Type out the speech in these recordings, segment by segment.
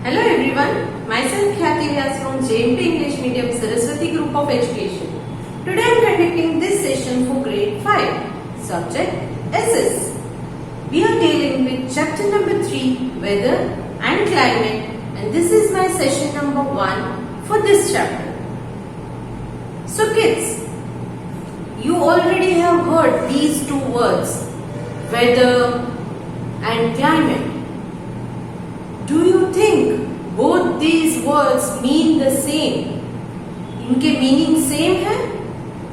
Hello everyone, myself Khyati Vyas from JMP English Medium Saraswati Group of Education. Today I am conducting this session for grade 5, subject SS. We are dealing with chapter number 3, Weather and Climate, and this is my session number 1 for this chapter. So kids, you already have heard these two words, weather and climate. Do you think both these words mean the same? इनके meaning same है?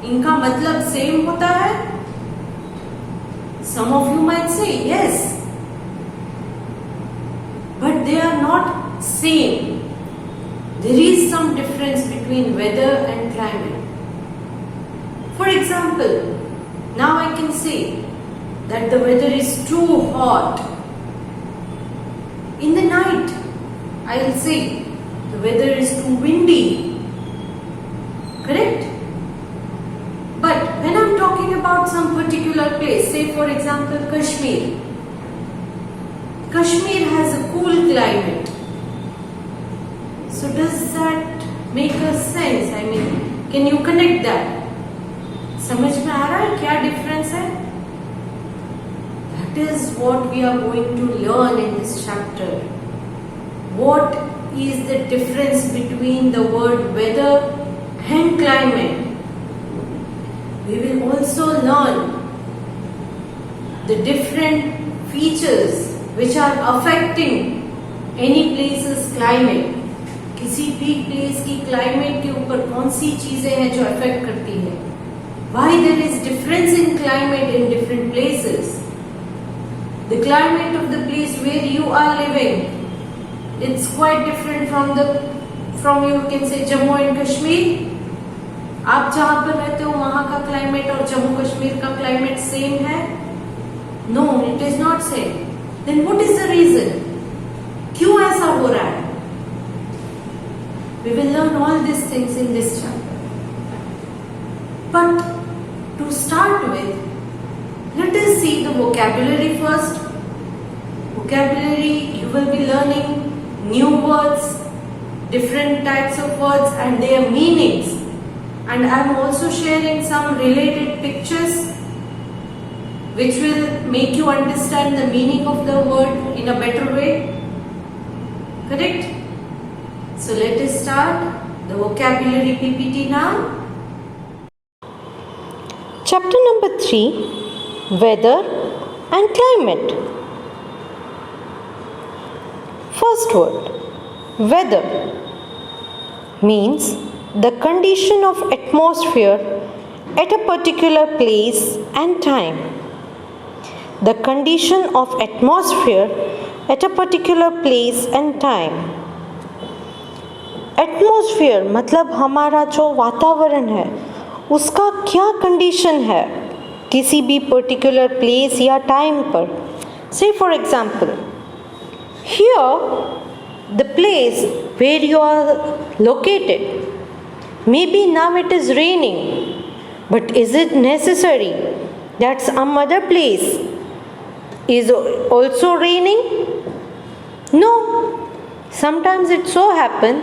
इनका मतलब same होता है? Some of you might say yes, but they are not same. There is some difference between weather and climate. For example, now I can say that the weather is too hot. In the night, I will say the weather is too windy. Correct? But when I am talking about some particular place, say for example Kashmir. Kashmir has a cool climate. So does that make a sense? I mean, can you connect that? समझ में आ रहा है क्या difference है? That is what we are going to learn in this chapter. What is the difference between the word weather and climate? We will also learn the different features which are affecting any place's climate. किसी भी place की climate के ऊपर कौन सी चीजें हैं जो affect करती है? Why there is difference in climate in different places? The climate of the place where you are living, it's quite different from you can say Jammu and Kashmir. आप जहाँ पर रहते हो वहाँ का climate और जम्मू कश्मीर का climate same है? No, it is not same. Then what is the reason? क्यों ऐसा हो रहा है? We will learn all these things in this chapter. But to start with, let us see the vocabulary first. Vocabulary, you will be learning new words, different types of words and their meanings. And I am also sharing some related pictures which will make you understand the meaning of the word in a better way. Correct? So let us start the vocabulary PPT now. Chapter number 3, Weather and Climate. First word, weather, means the condition of atmosphere at a particular place and time. The condition of atmosphere at a particular place and time. Atmosphere मतलब हमारा जो वातावरण है उसका क्या condition है किसी भी पर्टिकुलर प्लेस या टाइम पर. से for example, here the place where you are located, maybe now it is raining, but is it necessary that some other place is also raining? No. Sometimes it so happen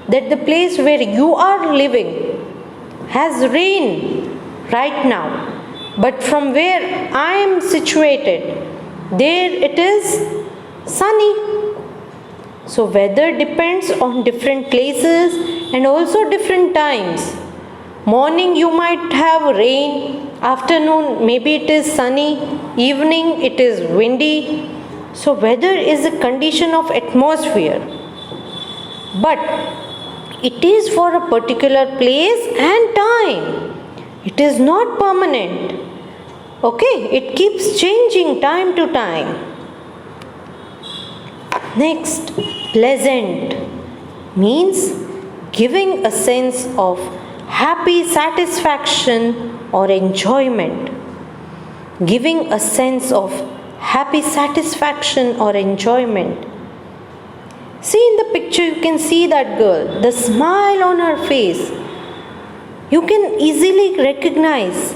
that the place where you are living has rain right now, but from where I am situated, there it is sunny. So weather depends on different places and also different times. Morning you might have rain, afternoon maybe it is sunny, evening it is windy. So weather is a condition of atmosphere, but it is for a particular place and time. It is not permanent. Okay, it keeps changing time to time. Next, pleasant means giving a sense of happy satisfaction or enjoyment. Giving a sense of happy satisfaction or enjoyment. See in the picture, you can see that girl, the smile on her face. You can easily recognize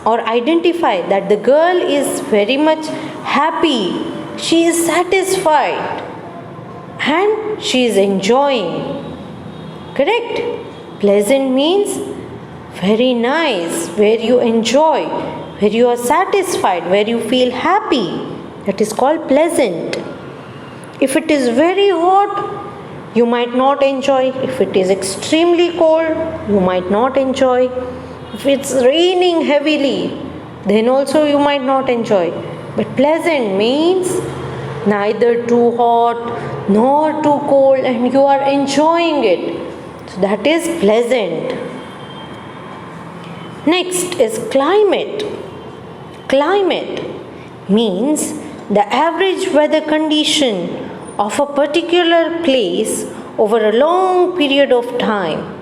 or identify that the girl is very much happy. She is satisfied. and she is enjoying. Correct? Pleasant means very nice, where you enjoy, where you are satisfied, where you feel happy. That is called pleasant. If it is very hot, you might not enjoy. If it is extremely cold, you might not enjoy. If it's raining heavily, then also you might not enjoy. But pleasant means neither too hot nor too cold, and you are enjoying it. So that is pleasant. Next is climate. Climate means the average weather condition of a particular place over a long period of time.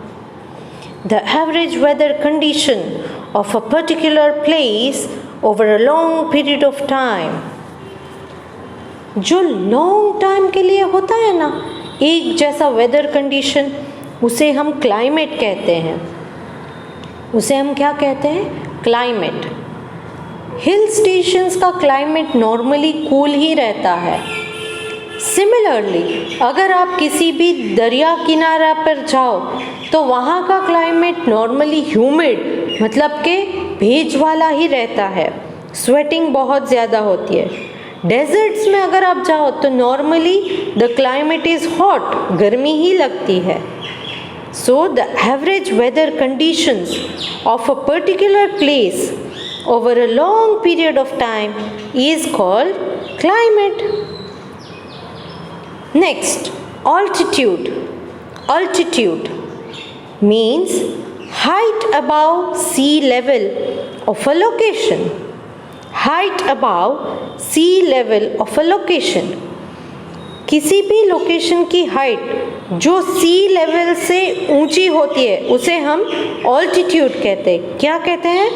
The average weather condition of a particular place over a long period of time. जो long time के लिए होता है ना एक जैसा weather condition, उसे हम क्लाइमेट कहते हैं. उसे हम क्या कहते हैं? क्लाइमेट. हिल स्टेशंस का क्लाइमेट नॉर्मली कूल ही रहता है. सिमिलरली अगर आप किसी भी दरिया किनारा पर जाओ तो वहाँ का क्लाइमेट नॉर्मली ह्यूमिड मतलब कि भेज वाला ही रहता है. स्वेटिंग बहुत ज़्यादा होती है. डेजर्ट्स में अगर आप जाओ तो normally the climate is hot, गर्मी ही लगती है. So the average weather conditions of a particular place over a long period of time is called climate. Next, altitude. Altitude means height above sea level of a location. Height above sea level of a location. किसी भी location की height जो सी level से ऊंची होती है उसे हम ऑल्टीट्यूड कहते हैं. क्या कहते हैं?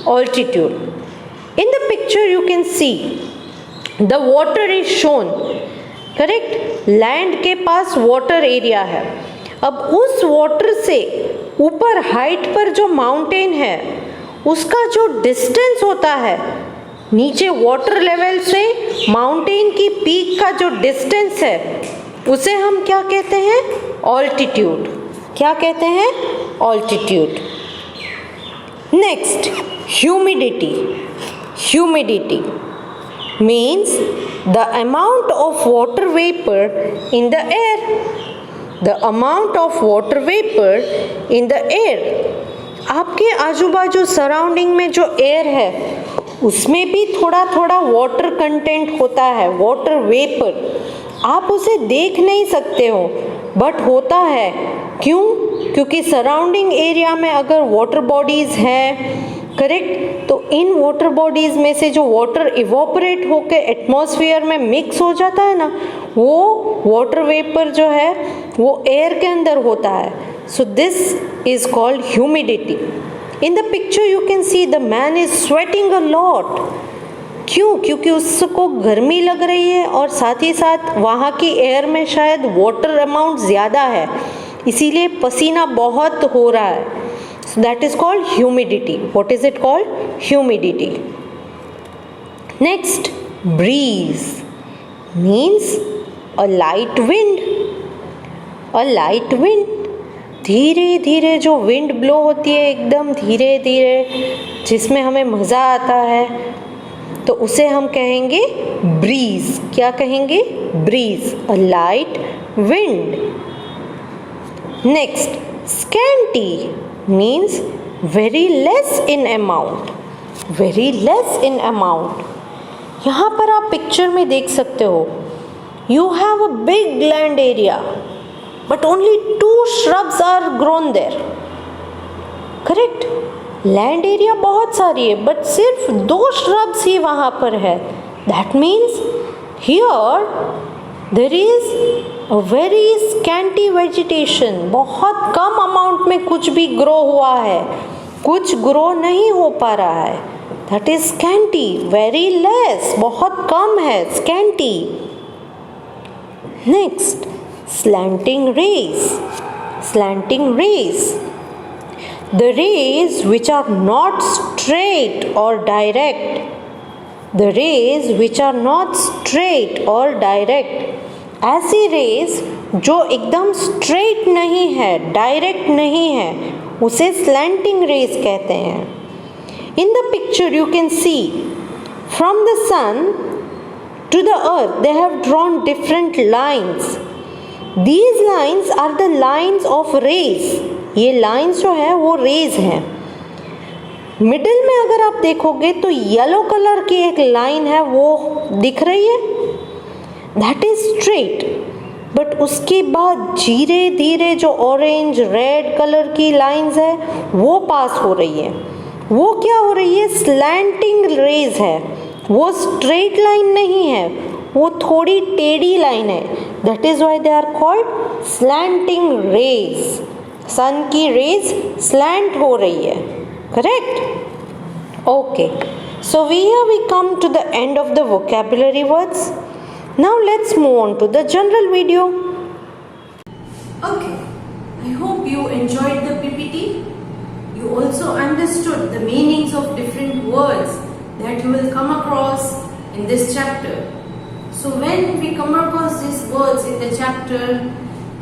Altitude. In the picture you can see the water is shown. Correct? Land के पास वाटर एरिया है. अब उस वाटर से ऊपर हाइट पर जो माउंटेन है उसका जो डिस्टेंस होता है नीचे वाटर लेवल से माउंटेन की पीक का जो डिस्टेंस है उसे हम क्या कहते हैं? ऑल्टीट्यूड. क्या कहते हैं? Altitude. Next, humidity. Humidity means the amount of water vapor in the air. The amount of water vapor in the air. आपके आजू बाजू सराउंडिंग में जो एयर है उसमें भी थोड़ा थोड़ा वाटर कंटेंट होता है, वाटर वेपर. आप उसे देख नहीं सकते हो बट होता है. क्यों? क्योंकि सराउंडिंग एरिया में अगर वाटर बॉडीज़ हैं, करेक्ट, तो इन वाटर बॉडीज़ में से जो वाटर इवोपरेट होकर एटमॉस्फेयर में मिक्स हो जाता है ना, वो वाटर वेपर जो है वो एयर के अंदर होता है. So this is called humidity. In the picture you can see the man is sweating a lot. क्यों? क्योंकि उसको गर्मी लग रही है और साथ ही साथ वहाँ की एयर में शायद वाटर अमाउंट ज़्यादा है, इसीलिए पसीना बहुत हो रहा है. So that is called humidity. What is it called? Humidity. Next, breeze means a light wind. A light wind. धीरे धीरे जो विंड ब्लो होती है एकदम धीरे धीरे, जिसमें हमें मज़ा आता है, तो उसे हम कहेंगे ब्रीज. क्या कहेंगे? Breeze. A light wind. Next, scanty means very less in amount. Very less in amount. यहाँ पर आप पिक्चर में देख सकते हो, you have a big land area but only 2 shrubs are grown there. Correct? Land area बहुत सारी है बट सिर्फ 2 shrubs ही वहाँ पर है. That means here there is a very scanty vegetation. बहुत कम अमाउंट में कुछ भी ग्रो हुआ है, कुछ ग्रो नहीं हो पा रहा है. That is scanty. Very less. बहुत कम है. Scanty. Next, slanting rays. Slanting rays. The rays which are not straight or direct. The rays which are not straight or direct ऐसी रेज जो एकदम स्ट्रेट नहीं है, डायरेक्ट नहीं है, उसे स्लैंटिंग रेज कहते हैं. In the picture you can see from the sun to the earth they have drawn different lines. These lines are the lines of rays. ये lines जो है वो rays हैं. मिडिल में अगर आप देखोगे तो येलो कलर की एक लाइन है, वो दिख रही है, दैट इज स्ट्रेट. बट उसके बाद धीरे धीरे जो ऑरेंज रेड कलर की लाइंस है वो पास हो रही है. वो क्या हो रही है? स्लैंटिंग रेज है. वो स्ट्रेट लाइन नहीं है, वो थोड़ी टेढ़ी लाइन है. That is why they are called slanting rays. Sun की रेज स्लैंट हो रही है. Correct? Okay. So here we come to the end of the vocabulary words. Now let's move on to the general video. Okay, I hope you enjoyed the PPT. You also understood the meanings of different words that you will come across in this chapter. So when we come across these words in the chapter,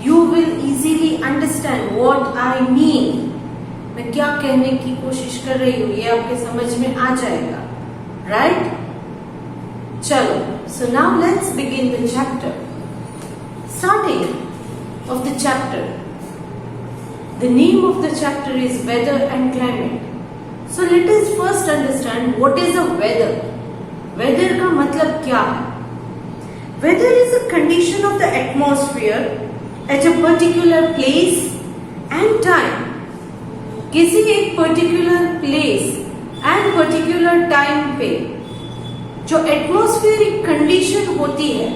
you will easily understand what I mean. मैं क्या कहने की कोशिश कर रही हूँ ये आपके समझ में आ जाएगा. राइट? चलो, so now let's begin the chapter. Starting of the chapter, the name of the chapter is weather and climate. So let us first understand what is a weather. Weather का मतलब क्या है? Weather is a condition of the atmosphere at a particular place and time. किसी एक particular place and particular time पे जो atmospheric condition होती है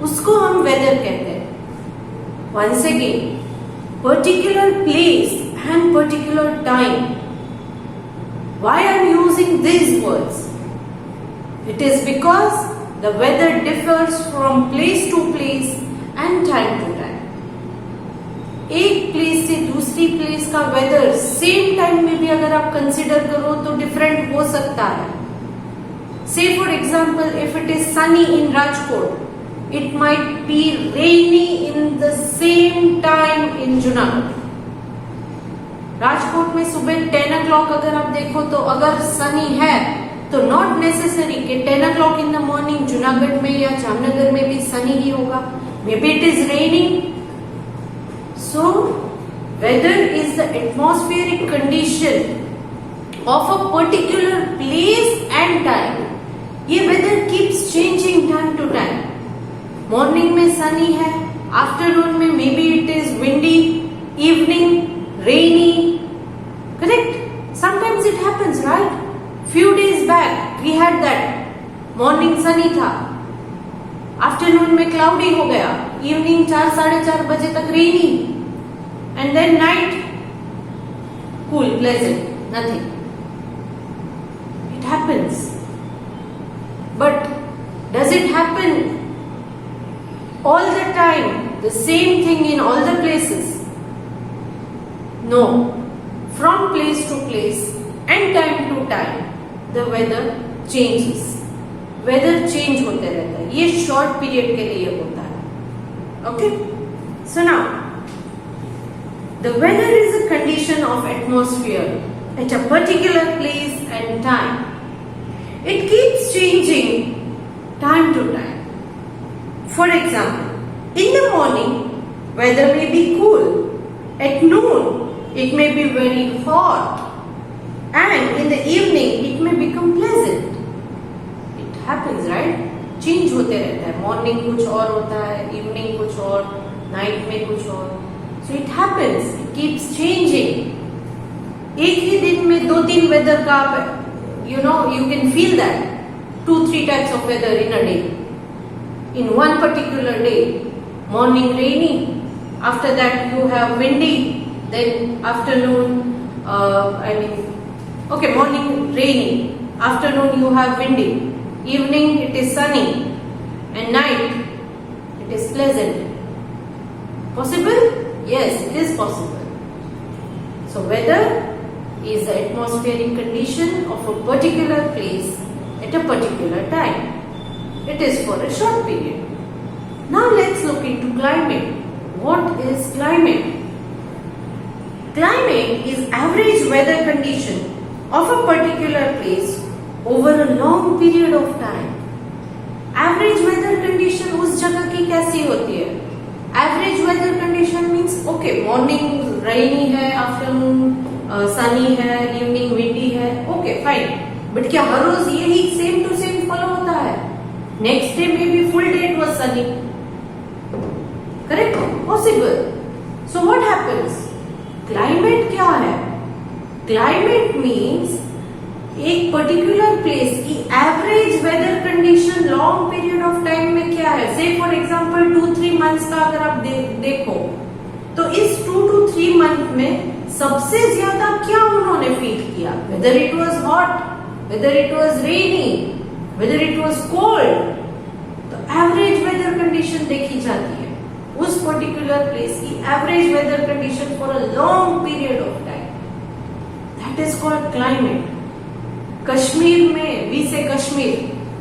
उसको हम वेदर कहते हैं. Once again, particular place and particular time. Why I am using this words? It is because the weather differs from place to place and time to time. एक place से दूसरी place का वेदर सेम टाइम में भी अगर आप consider करो तो डिफरेंट हो सकता है. से for example, if it is Sunny in Rajkot, it might be rainy in the same time in Junagadh. Rajkot में सुबह 10 o'clock अगर आप देखो तो अगर सनी है तो नॉट नेसेसरी कि 10 o'clock in the morning Junagadh में या जामनगर में भी सनी ही होगा. May be it is raining. So, weather is the atmospheric condition of a particular place and time. ये weather keeps changing time to time. Morning में sunny है, afternoon में maybe it is windy, evening rainy. Correct? Sometimes it happens, right? Few days back we had that. Morning sunny था, afternoon में cloudy हो गया, evening 4-4:30 बजे तक rainy. And then night, cool, pleasant, nothing. It happens. But does it happen all the time, the same thing in all the places? No. From place to place and time to time, the weather changes. Weather change होते रहता है. ये short period के लिए होता है. Okay? So now, the weather is a condition of atmosphere at a particular place and time. It keeps changing time to time. For example, in the morning, weather may be cool. At noon, it may be very hot. And in the evening, it may become pleasant. It happens, right? Change होते रहता है. Morning कुछ और होता है, evening कुछ और, night में कुछ और. So it happens, it keeps changing. एक ही दिन में 2-3 वेदर का you can feel that 2-3 types of weather in a day. In one particular day, morning rainy, after that you have windy, then afternoon, morning rainy, afternoon you have windy, evening it is sunny, and night it is pleasant. Possible? Yes, it is possible. So weather is the atmospheric condition of a particular place at a particular time. It is for a short period. Now let's look into climate. What is climate? Climate is average weather condition of a particular place over a long period of time. Average weather condition उस जगह की कैसी होती है? Average weather condition means okay, morning rainy है, afternoon sunny है, evening windy है, okay fine. But क्या हर रोज यही same to same follow होता है? Next day maybe full day it was sunny. Correct? Possible. So what happens? Climate क्या है? Climate means एक पर्टिकुलर प्लेस की average weather condition long period of time में क्या है. से फॉर एग्जांपल 2-3 मंथ्स का अगर आप देखो तो इस 2 to 3 मंथ में सबसे ज्यादा क्या उन्होंने फील किया. Whether it was hot, whether it was rainy, whether it was cold. तो एवरेज वेदर कंडीशन देखी जाती है उस पर्टिकुलर प्लेस की average weather condition for a long period of time. That is called climate. Kashmir में we से कश्मीर,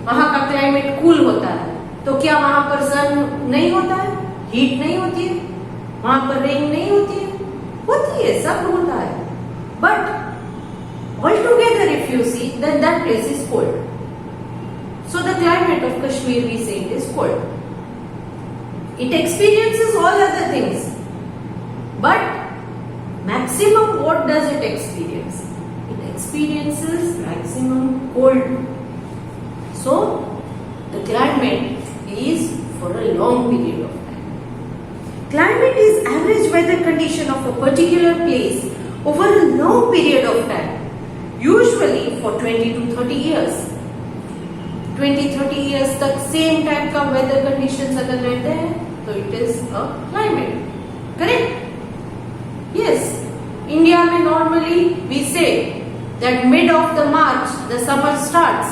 वहां का क्लाइमेट कूल होता है. तो क्या वहां पर सन नहीं होता है, हीट नहीं होती है, वहां पर रेन नहीं होती है? होती है, सब होता है. But all together if you see then that place is cold. So the climate of Kashmir we say it is cold. It experiences all other things, but maximum what does it experience? It experiences maximum cold. So the climate is for a long period of time. Climate is average weather condition of a particular place over a long period of time, usually for 20 to 30 years. 20-30 years तक same type का weather conditions अगर रहते हैं तो it is a climate. Correct? Yes. India में normally we say that mid of the March the summer starts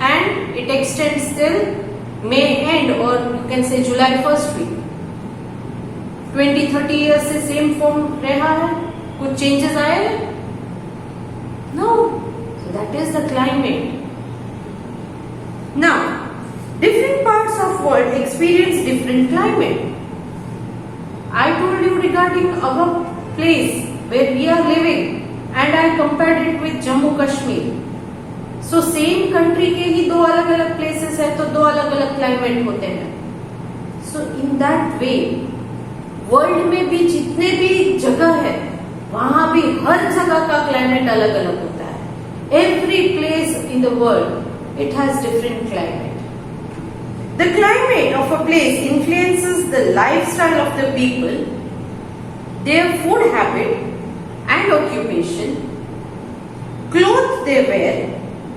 and it extends till May end और you can say July first week. 20-30 years से same form रहा है, कुछ changes आए हैं? No. So that is the climate. Now, different parts of world experience different climate. I told you regarding our place where we are living and I compared it with Jammu Kashmir. So same country के ही दो अलग अलग places है तो दो अलग अलग climate होते हैं. So in that way, world में भी जितने भी जगह है वहां भी हर जगह का climate अलग अलग होता है. Every place in the world it has different climate. The climate of a place influences the lifestyle of the people, their food habit and occupation, clothes they wear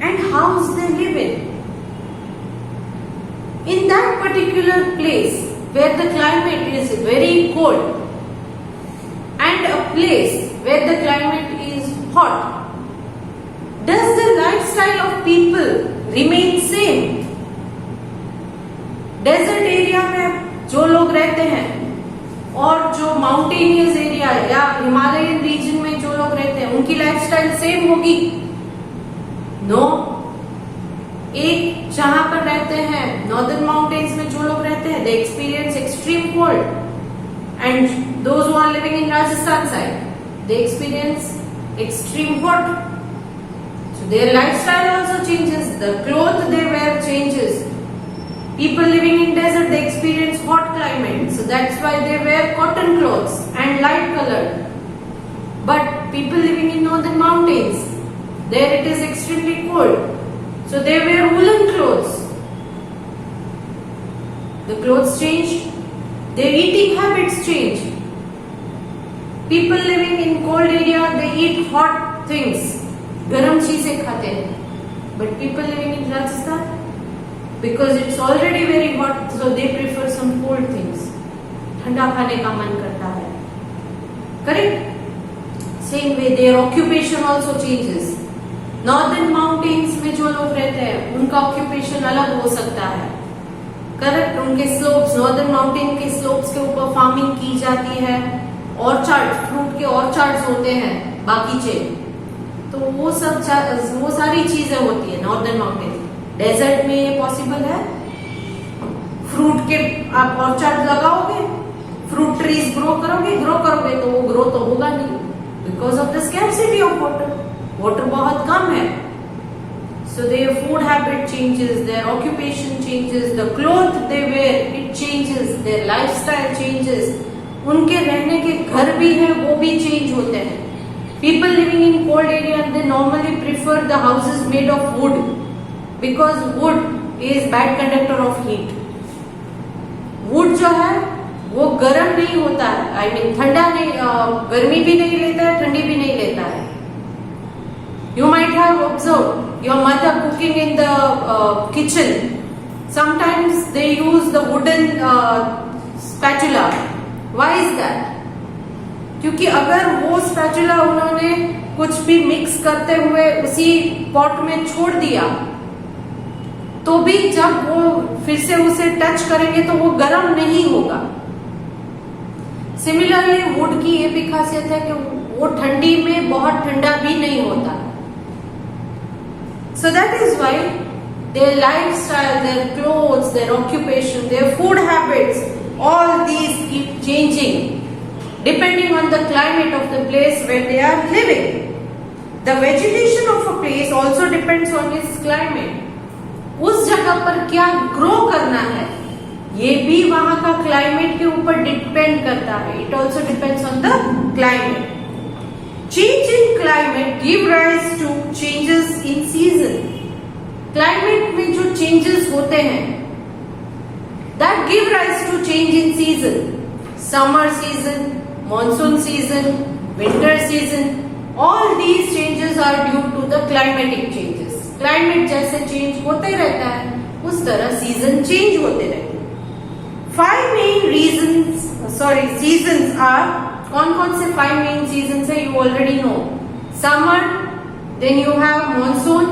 and house they live in. In that particular place where the climate is very cold and a place where the climate is hot, does the lifestyle of people remain same? Desert area में जो लोग रहते हैं और जो mountainous area या Himalayan region में जो लोग रहते हैं उनकी लाइफस्टाइल सेम होगी? नो. एक जहां पर रहते हैं नॉर्दर्न माउंटेन्स में जो लोग रहते हैं they experience extreme cold and those who are living in Rajasthan side they experience extreme hot. Their lifestyle also changes. The clothes they wear changes. People living in desert they experience hot climate, so that's why they wear cotton clothes and light colored. But people living in northern mountains, there it is extremely cold, so they wear woolen clothes. The clothes change. Their eating habits change. People living in cold area they eat hot things. गरम चीजें खाते हैं. But people living in Rajasthan because it's already very hot so they prefer some cold things. ठंडा खाने का मन करता है. Correct? Same way their occupation also changes. Northern mountains में जो लोग रहते हैं उनका ऑक्यूपेशन अलग हो सकता है. करेक्ट? उनके स्लोप्स नॉर्दर्न माउंटेन के स्लोप्स के ऊपर फार्मिंग की जाती है. ऑर्चार्ड फ्रूट के ऑर्चार्ड्स होते हैं बागीचे. तो वो सारी चीजें होती है नॉर्दर्न माउंटेन. डेजर्ट में ये पॉसिबल है. फ्रूट के आप ऑर्चर्ड लगाओगे, फ्रूट ट्रीज ग्रो करोगे तो वो ग्रो तो होगा नहीं, because of the scarcity of water, water बहुत कम है. So their food habit changes, their occupation changes, the clothes they wear, it changes, their lifestyle changes. उनके रहने के घर भी हैं वो भी चेंज होते हैं. People living in cold area they normally prefer the houses made of wood because wood is bad conductor of heat. Wood जो है वो गर्म नहीं होता है, I mean ठंडा नहीं, गर्मी भी नहीं लेता है, ठंडी भी नहीं लेता है. You might have observed your mother cooking in the kitchen. Sometimes they use the wooden spatula. Why is that? क्योंकि अगर वो स्पैचुला उन्होंने कुछ भी मिक्स करते हुए उसी पॉट में छोड़ दिया तो भी जब वो फिर से उसे टच करेंगे तो वो गर्म नहीं होगा. सिमिलरली वुड की ये भी खासियत है कि वो ठंडी में बहुत ठंडा भी नहीं होता. So that is why their lifestyle, their clothes, their occupation, their food habits, all these keep changing depending on the climate of the place where they are living. The vegetation of a place also depends on its climate. उस जगह पर क्या grow करना है ये भी वहां का क्लाइमेट के ऊपर डिपेंड करता है. It also depends on the climate. Change in climate give rise to changes in season. Climate में जो changes होते हैं that give rise to change in season. Summer season, monsoon season, winter season, all these changes are due to the climatic changes. Climate जैसे change होते रहता है उस तरह season change होते रहते हैं. 5 main reasons, seasons are, कौन कौन से 5 मेन सीजन है you already know. Summer, then you have monsoon,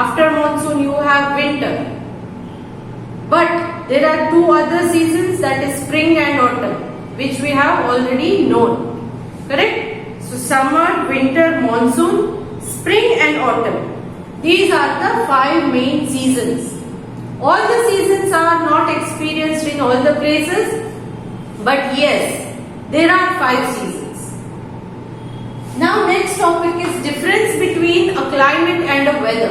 after monsoon you have winter. But there are 2 other seasons that is spring and autumn which we have already known. Correct? So summer, winter, monsoon, spring and autumn, these are the 5 main seasons. All the seasons are not experienced in all the places, but yes, there are 5 seasons. Now next topic is difference between a climate and a weather.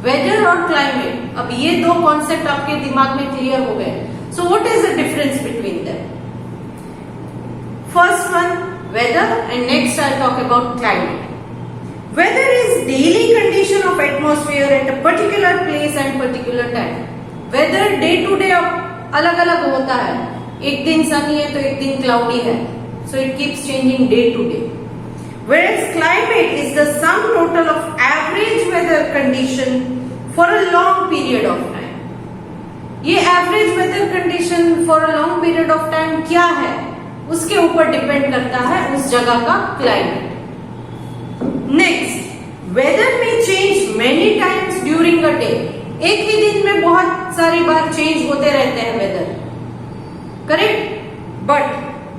Weather और climate. अब ये दो concept आपके दिमाग में clear हो गए. So what is the difference between them? First one, weather, and next I'll talk about climate. Weather is daily condition of atmosphere at a particular place and particular time. Weather day to day अलग अलग होता है. एक दिन सनी है तो एक दिन क्लाउडी है. So it keeps changing day to day. Whereas climate is the sum total of average weather condition for a long period of time. ये average weather condition for a long period of time क्या है? उसके ऊपर depend करता है उस जगह का climate. Next, weather may change many times during a day. एक ही दिन में बहुत सारी बार चेंज होते रहते हैं weather. Correct? But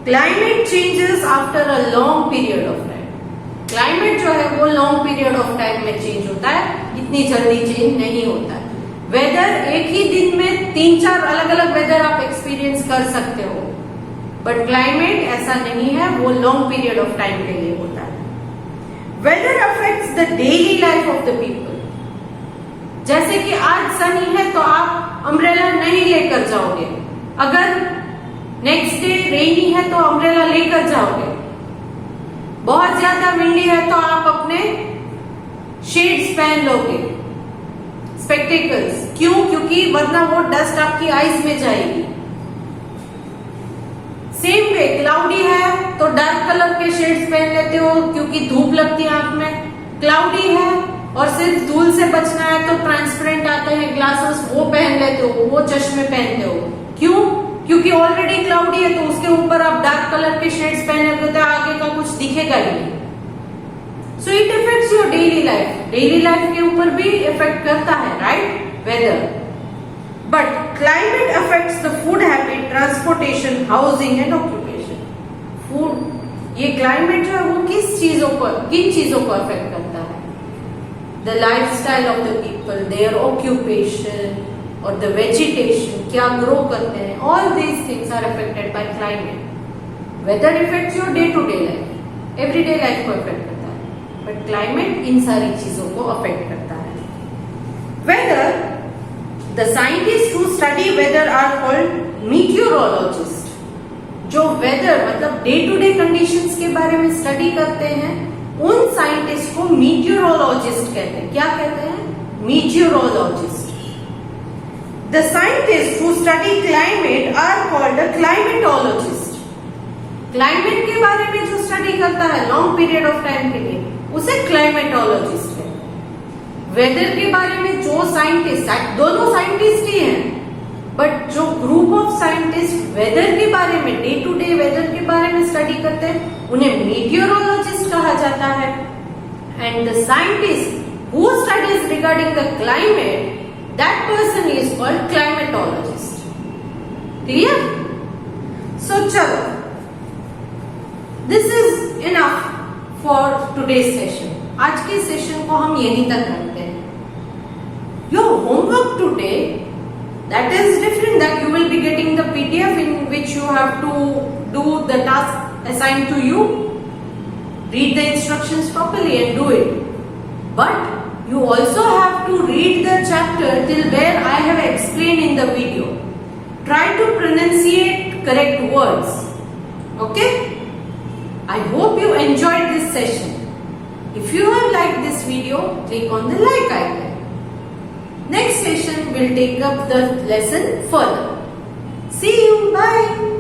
climate changes after a long period of time. Climate जो है वो लॉन्ग पीरियड ऑफ टाइम में चेंज होता है, इतनी जल्दी चेंज नहीं होता है. वेदर एक ही दिन में 3-4 अलग अलग वेदर आप एक्सपीरियंस कर सकते हो, बट क्लाइमेट ऐसा नहीं है, वो लॉन्ग पीरियड ऑफ टाइम के लिए होता है. Weather affects the daily life of the people. जैसे कि आज सनी है तो आप अम्ब्रेला नहीं लेकर जाओगे, अगर नेक्स्ट डे रेनी है तो अम्ब्रेला लेकर जाओगे. बहुत ज्यादा विंडी है तो आप अपने शेड्स पहन लोगे, स्पेक्टेकल्स. क्यों? क्योंकि वरना वो डस्ट आपकी आईज में जाएगी. सेम वे क्लाउडी है तो डार्क कलर के शेड्स पहन लेते हो क्योंकि धूप लगती है आंख में. क्लाउडी है और सिर्फ धूल से बचना है तो ट्रांसपेरेंट आते हैं ग्लासेस, वो पहन लेते हो, वो चश्मे पहनते हो. क्यों? क्योंकि ऑलरेडी क्लाउडी है तो उसके ऊपर आप डार्क कलर के शेड्स पहने होते हैं, आगे का कुछ दिखेगा ही नहीं. So it effects your daily life. Daily life के ऊपर भी इफेक्ट करता है, right? Weather. But climate affects the food habit, transportation, housing and occupation. Food, ये क्लाइमेट जो है वो किन चीजों को अफेक्ट करता है? The lifestyle of the people, their occupation, और द वेजिटेशन क्या ग्रो करते हैं, all these things are affected by climate. Weather effects your day to day life, everyday life को अफेक्ट करता है, बट क्लाइमेट इन सारी चीजों को अफेक्ट करता है। Weather, the scientist who study weather are called meteorologist. जो वेदर मतलब डे टू डे कंडीशंस के बारे में स्टडी करते हैं, उन साइंटिस्ट को मीटियोरोलॉजिस्ट कहते हैं। क्या कहते हैं? Meteorologist. The scientist who study climate are called a climatologist. Climate के बारे में जो स्टडी करता है लॉन्ग पीरियड ऑफ टाइम के लिए, उसे क्लाइमेटोलॉजिस्ट कहते हैं। वेदर के बारे में जो साइंटिस्ट, दोनों साइंटिस्ट ही हैं, बट जो ग्रुप ऑफ साइंटिस्ट वेदर के बारे में, डे टू डे वेदर के बारे में स्टडी करते हैं, उन्हें मीटियोरोलॉजिस्ट कहा जाता है। And the scientist who studies regarding the climate, that person is called climatologist. Clear? So चलो, this is enough for today's session. आज के सेशन को हम यहीं तक रखते हैं। Your homework today, that is different, that you will be getting the PDF in which you have to do the task assigned to you, read the instructions properly and do it. But you also have to read the chapter till where I have explained in the video. Try to pronunciate correct words. Okay? I hope you enjoyed this session. If you have liked this video, click on the like icon. Next session will take up the lesson further. See you. Bye.